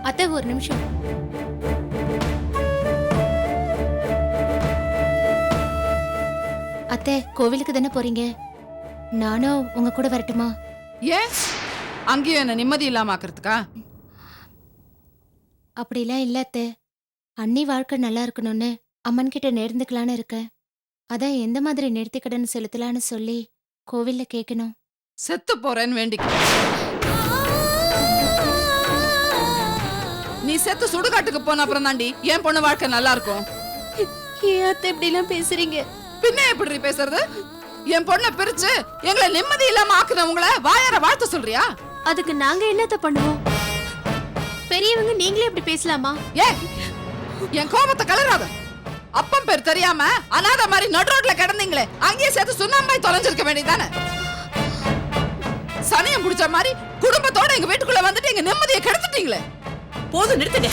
அத்தை ஒரு நிமிஷம். அத்தை கோவிலுக்கு தானே போறீங்க, நானும் உங்க கூட வரட்டுமா? ஏன் அங்கேயும் என்ன நிம்மதி இல்லாம ஆக்குறதுக்கா? அப்படிலாம் இல்ல அத்தை, அண்ணி வாழ்க்கை நல்லா இருக்கணும்னு அம்மன் கிட்ட நேர்ந்துக்கலான்னு இருக்கேன். அதான் எந்த மாதிரி நேர்த்தி கடன் செலுத்தலான்னு சொல்லி கோவில்ல கேட்கணும். செத்து போறேன்னு வேண்டிக்க. நீ செத்து சுடுகாட்டுக்கு போன அப்புறம் தாண்டி என் பொண்ணு வாழ்க்கை நல்லா இருக்கும். ஏன் அத்தை இப்படி எல்லாம் பேசுறீங்க? பின்ன எப்படி பேசுறது? என் பொண்ணை பிரிச்சு எங்களை நிம்மதி இல்லாம ஆக்குனவங்கள வாயார வாழ்த்து சொல்றியா? அதுக்கு நாங்க என்னத்த பண்ணுவோம்? பெரியவங்க நீங்களே இப்படி பேசலாமா? ஏ என் கோபத்தை கலராத. அப்பம் பேர் தெரியாம அனாத மாதிரி நடு ரோட்ல கிடந்தீங்களே, அங்கேயே சேர்த்து சுண்ணாம்பாய் தொலைஞ்சிருக்க வேண்டியதானே. சனியம் பிடிச்ச மாதிரி குடும்பத்தோட எங்க வீட்டுக்குள்ள வந்துட்டு எங்க நிம்மதியை கெடுத்துட்டீங்களே. போதும், நிறுத்துங்க.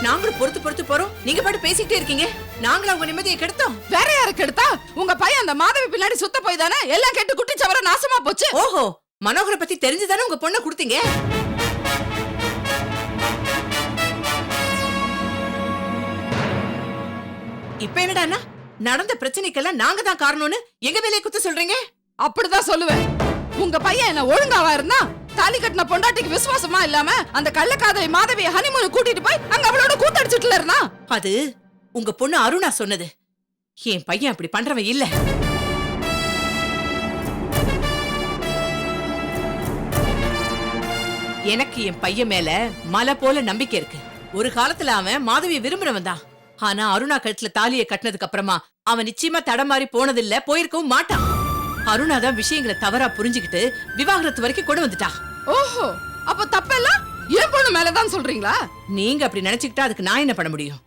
நாங்களும் பொறுத்து போறோம், நீங்க பாட்டு பேசிக்கிட்டே இருக்கீங்க. நாங்களும் அவங்க நிம்மதியை கெடுத்தோம். வேற யாரு கெடுத்தா? உங்க பையன் அந்த மாதவி பின்னாடி சுத்த போய் தானே எல்லாம் கெட்டு குட்டி சவர நாசமா போச்சு. ஓஹோ, மனோகரை பத்தி தெரிஞ்சுதானே உங்க பொண்ணை கொடுத்தீங்க. இப்ப என்னடா நடந்த பிரச்சனைக்கெல்லாம் நாங்க தான் காரணம்னு எங்க வேலையை குத்து சொல்றீங்க? அப்படிதான் சொல்லுவேன். உங்க பையன் என்ன ஒழுங்காவா இருந்தா தாலி கட்டின பொண்டாட்டிக்கு விசுவாசமா இல்லாம அந்த கள்ளக்காதலை மாதவியை ஹனிமூன் கூட்டிட்டு போய் அங்க அவளோட கூத்தடிச்சிட்டுல இருந்தா. அது உங்க பொண்ணு அருணா சொன்னது. என் பையன் அப்படி பண்றவன் இல்ல. எனக்கு என் பையன் மேல மலை போல நம்பிக்கை இருக்கு. ஒரு காலத்துல அவன் மாதவியை விரும்பினவன் தான். ஆனா அருணா கழுத்துல தாலியை கட்டினதுக்கு அப்புறமா அவன் நிச்சயமா தடமாறி போனதில்ல, போயிருக்கவும் மாட்டான். அருணா தான் விஷயங்களை தவறா புரிஞ்சுக்கிட்டு விவாகரத்து வரைக்கும் கொண்டு வந்துட்டா. ஓஹோ, அப்ப தப்பெல்லாம் என் பொண்ணு மேலதான் சொல்றீங்களா? நீங்க அப்படி நினைச்சுக்கிட்டா அதுக்கு நான் என்ன பண்ண முடியும்?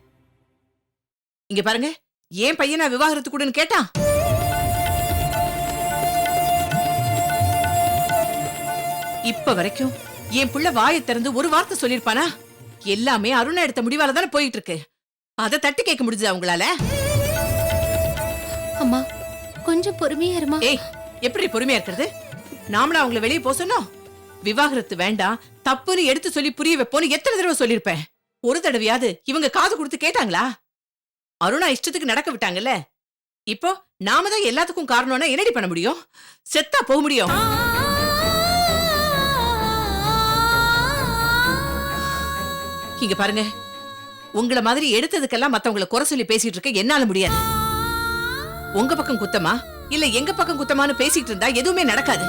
இங்க பாருங்க, ஏன் பையனா விவாகரத்து கூடன்னு கேட்டான். இப்ப வரைக்கும் என் புள்ள வாயை திறந்து ஒரு வார்த்தை சொல்லிருப்பானா? எல்லாமே அருணா எடுத்த முடிவால தானே போயிட்டு இருக்கு. அதை தட்டி கேட்க முடிஞ்சது அவங்களால? அம்மா கொஞ்சம் பொறுமையா இருமா. ஏய், எப்படி பொறுமையா இருக்கிறது? நாமளா அவங்கள வெளியே போக சொன்னோம்? விவாகரத்து வேண்டாம், தப்புன்னு எடுத்து சொல்லி புரிய வைப்போன்னு எத்தனை தடவை சொல்லிருப்பேன். ஒரு தடவையாவது இவங்க காது கொடுத்து கேட்டாங்களா? அருணா இஷ்டத்துக்கு நடக்க விட்டாங்கல்ல. இப்போ நாம தான் எல்லாத்துக்கும் காரணம்னா என்னடி பண்ண முடியும்? செத்தா போக முடியும். இங்க பாருங்க, உங்கள மாதிரி எடுத்ததுக்கெல்லாம் மத்தவங்களை குறை சொல்லி பேசிட்டு இருக்க என்னால முடியாது. உங்க பக்கம் குத்தமா இல்ல எங்க பக்கம் குத்தமானு பேசிட்டு இருந்தா எதுவுமே நடக்காது.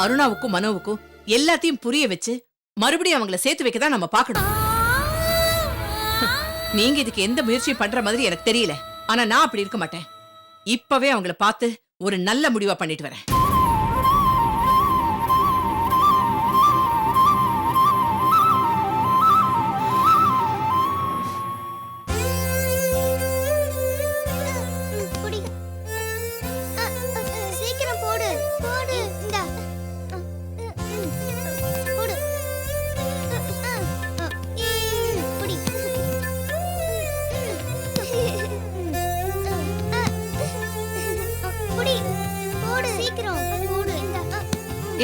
அருணாவுக்கும் மனோவுக்கும் எல்லாத்தையும் புரிய வச்சு மறுபடியும் அவங்கள சேர்த்து வைக்கதான் நம்ம பாக்கணும். நீங்க இதுக்கு எந்த முயற்சியும் பண்ற மாதிரி எனக்கு தெரியல. ஆனா நான் அப்படி இருக்க மாட்டேன். இப்பவே அவங்கள பார்த்து ஒரு நல்ல முடிவா பண்ணிட்டு வரேன்.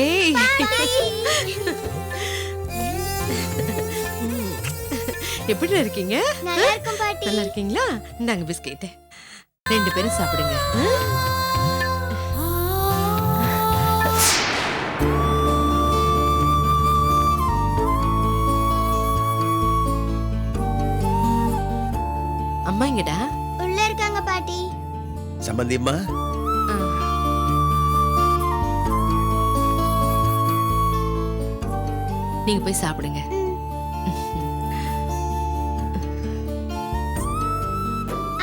ஏய், எப்படி இருக்கீங்க? நல்லா இருக்கீங்களா? இந்தாங்க பிஸ்கெட், 2 பேரும் சாப்பிடுங்க. அம்மா இங்கடா உள்ள இருக்காங்க பாட்டி. சம்பந்தியம்மா, நீங்க போய் சாப்பிடுங்க.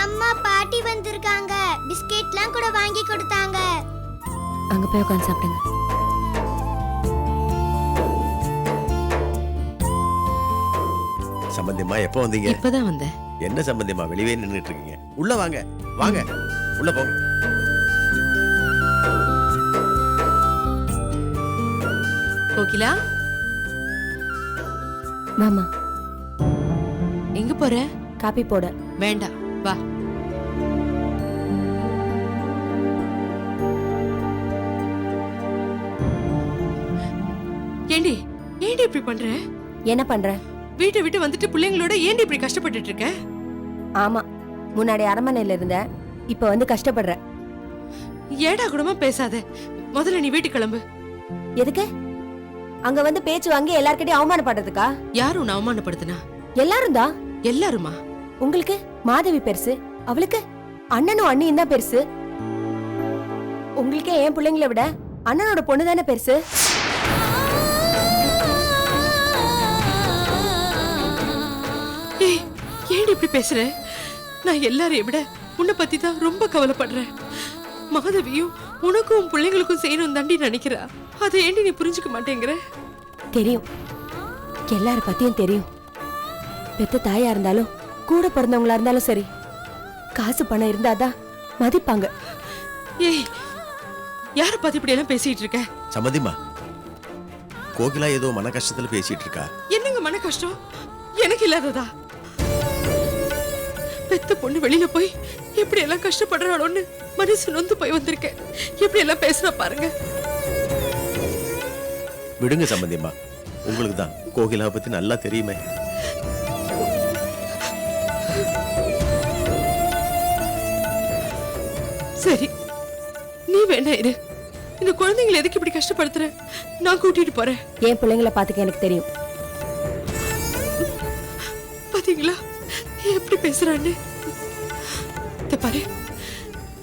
அம்மா பாட்டி வந்திருக்காங்க. பிஸ்கெட்லாம் கூட வாங்கி கொடுத்தாங்க. அங்க போய் உட்காந்து சாப்பிடுங்க. சம்பந்தியம்மா எப்போ வந்தீங்க? இப்பதான் வந்தேன். என்ன சம்பந்தியம்மா வெளியே நின்னுட்டு இருக்கீங்க? உள்ள வாங்க வாங்க உள்ள போங்க. கோகிலா, மாமா எங்க போற? காப்பி போட. வேண்டாம், வா. ஏண்டி ஏண்டி இப்படி பண்ற? என்ன பண்ற? வீட்டை விட்டு வந்துட்டு பிள்ளைங்களோட ஏண்டி இப்படி கஷ்டப்பட்டுட்டு இருக்க? ஆமா, முன்னாடி அரண்மனையில இருந்த, இப்ப வந்து கஷ்டப்படுற. ஏடா கூடமா பேசாத. முதல்ல நீ வீட்டுக்கு கிளம்பு. எதுக்கு? அங்க வந்து பேச்சு வாங்கி எல்லார்கிட்டயும் அவமானப்படுறதுக்கா? யார் உன்னை அவமானப்படுத்தினா? எல்லாரும் தான். எல்லாருமா? உங்களுக்கு மாதவி பெருசு, அவளுக்கு அண்ணனும் அண்ணியும் தான் பெருசு. உங்களுக்கே என் பிள்ளைங்களை விட அண்ணனோட பொண்ணு தானே பெருசு. ஏய், ஏன்டி இப்படி பேசுற? நான் எல்லாரையும் விட உன்னை பத்தி தான் ரொம்ப கவலைப்படுறேன். மாதவியும் உனக்கும் உன் பிள்ளைங்களுக்கும் செய்யணும் தாண்டி நினைக்கிறா. அதை ஏண்டி நீ புரிஞ்சுக்க மாட்டேங்கிற? தெரியும், எல்லார பத்தியும் தெரியும். பெத்த தாயா இருந்தாலும் கூட பிறந்தவங்களா இருந்தாலும் சரி, காசு பணம் இருந்தாதான் மதிப்பாங்க. ஏய், யார பத்தி இப்படி எல்லாம் பேசிட்டு இருக்க? சம்பந்தியம்மா, கோகிலா ஏதோ மன கஷ்டத்துல பேசிட்டு இருக்கா. என்னங்க மன கஷ்டம்? எனக்கு இல்லாததா? பெத்த பொண்ணு வெளியில போய் எப்படி எல்லாம் கஷ்டப்படுறாளோன்னு மனசு நொந்து போய் வந்திருக்கேன். எப்படி எல்லாம் பேசுனா பாருங்க. விடுங்க சம்பந்தியம்மா, உங்களுக்கு தான் கோகிலா பத்தி நல்லா தெரியுமே. சரி, நீ வேணா இரு. இந்த குழந்தைங்களை எதுக்கு இப்படி கஷ்டப்படுத்துற? நான் கூட்டிட்டு போறேன். என் பிள்ளைங்களை பாத்துக்க எனக்கு தெரியும். பாத்தீங்களா எப்படி பேசுறான்னு? இத பாரு,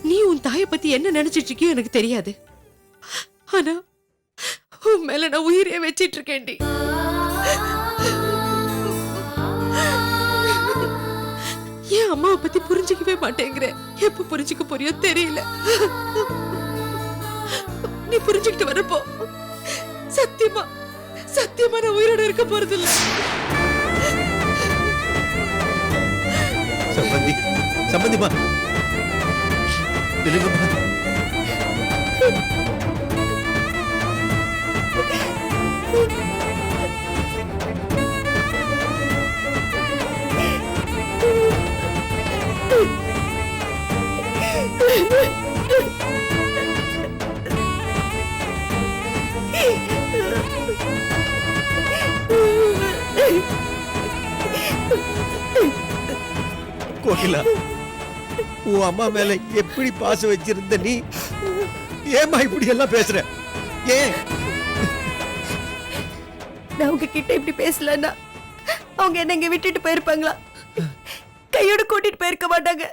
நீ உன் தாயை பத்தி என்ன நினைச்சிட்டு இருக்கியோ எனக்கு தெரியாது. ஆனா உன் மேல நான் உயிரே வச்சிட்டு இருக்கேன்டி. என் அம்மாவை பத்தி புரிஞ்சுக்கவே மாட்டேங்கிற. எப்ப புரிஞ்சுக்க போறியோ தெரியல. நீ புரிஞ்சுக்கிட்டு வரப்போ சத்தியமா சத்தியமா நான் உயிரோட இருக்க போறது இல்ல. சம்பந்தியம்மா, நில்லுங்கம்மா. கோகிலா, உன் அம்மா மேல எப்படி பாசம் வச்சிருந்த நீ ஏமா இப்படி எல்லாம் பேசுற? ஏன்? நான் உங்ககிட்ட இப்படி பேசலன்னா அவங்க என்ன இங்க விட்டுட்டு போயிருப்பாங்களா? கையோட கூட்டிட்டு போயிருக்க மாட்டாங்க.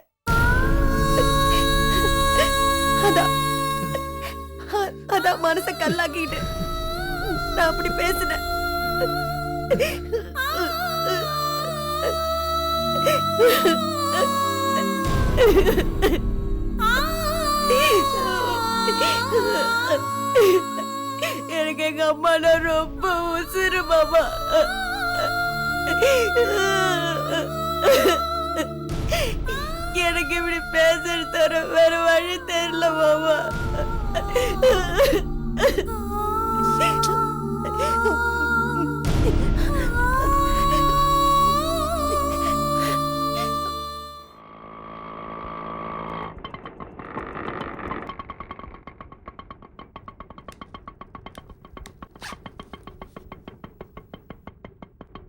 அதான் மனச கல்லாக்கிட்டு நான் அப்படி பேசினேன். எனக்கு எங்க அம்மானா ரொம்ப உசுரு மாமா. எனக்கு இப்படி பேசுறது தர வேற வழி தெரியல மாமா.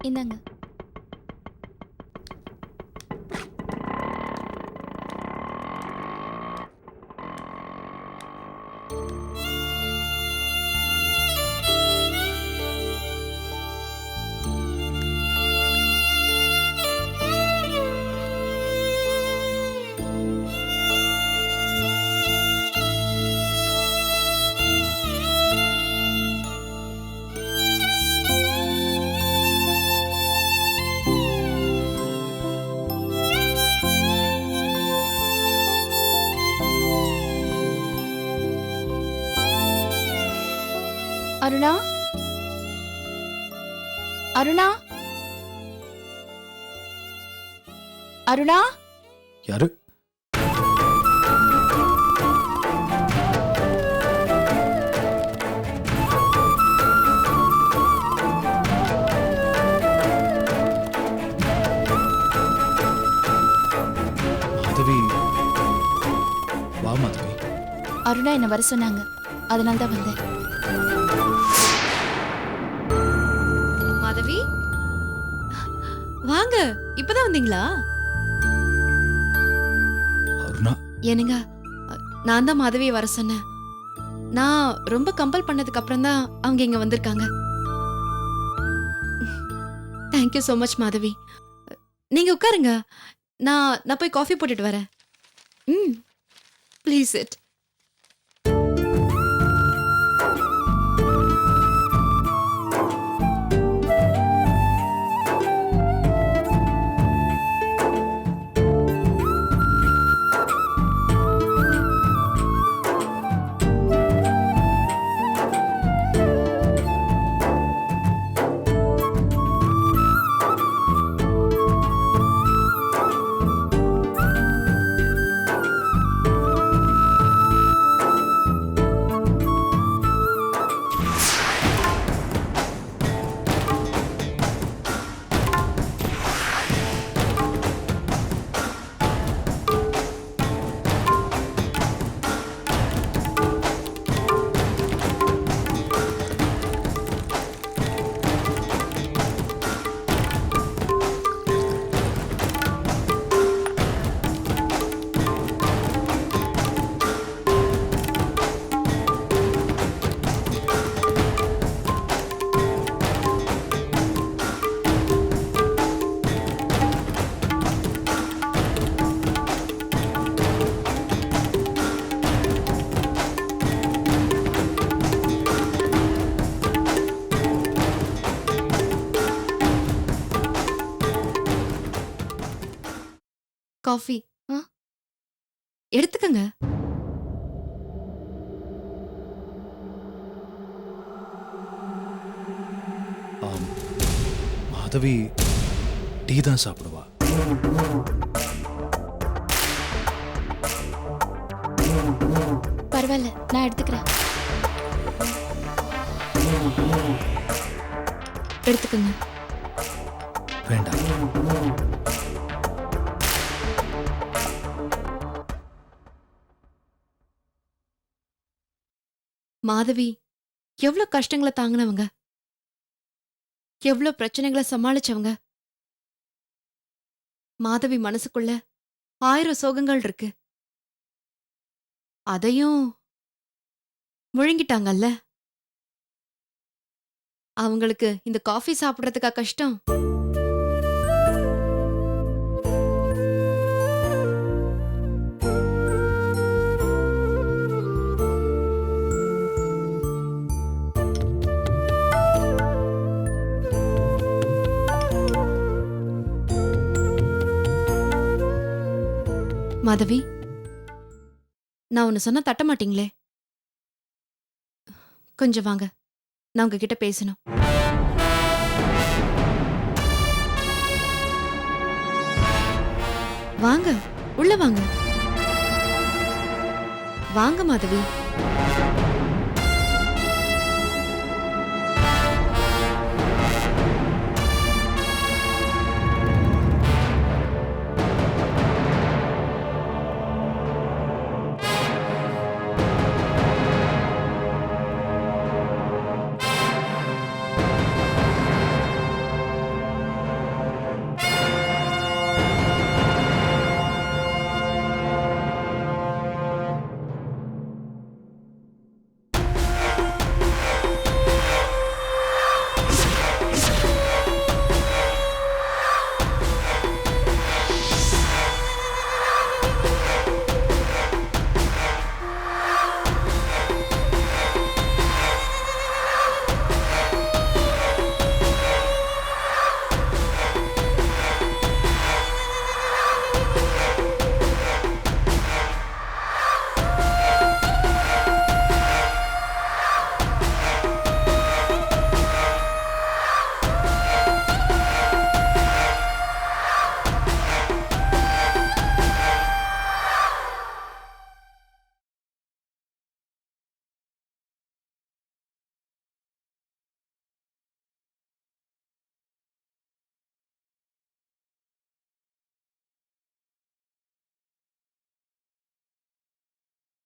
இந்தாங்க. அருணா அருணா அருணா யாரு? மாதவி, வா மாதவி. அருணா என்ன வர சொன்னாங்க, அதனால தான் வந்தேன். மாதவி வாங்க, இப்பதான் வந்தீங்களா? அருணா, என்னங்க, நான் தான் மாதவியை வர சொன்னேன். நான் ரொம்ப கம்பல் பண்ணதுக்கு அப்புறம் தான் அவங்க இங்க வந்திருக்காங்க. Thank you so much Madhavi. நீங்க உட்காருங்க, நான் போய் காஃபி போட்டுட்டு வரேன். Please it. காஃபி எடுத்துக்கங்க. மாதவி டீ தான் சாப்பிடுவா. பரவாயில்ல, நான் எடுத்துக்கிறேன். எடுத்துக்கங்க. வேண்டாம். மாதவி எவ்வளவு கஷ்டங்களை தாங்கினவங்க, எவ்வளவு பிரச்சனைகளை சமாளிச்சவங்க. மாதவி மனசுக்குள்ள 1000 சோகங்கள் இருக்கு. அதையும் முழுங்கிட்டாங்கல்ல. அவங்களுக்கு இந்த காஃபி சாப்பிடுறதுக்கா கஷ்டம்? மாதவி, நான் ஒன்னு சொன்னா தட்ட மாட்டீங்களே? கொஞ்சம் வாங்க, நான் உங்ககிட்ட பேசணும். வாங்க, உள்ள வாங்க. வாங்க மாதவி.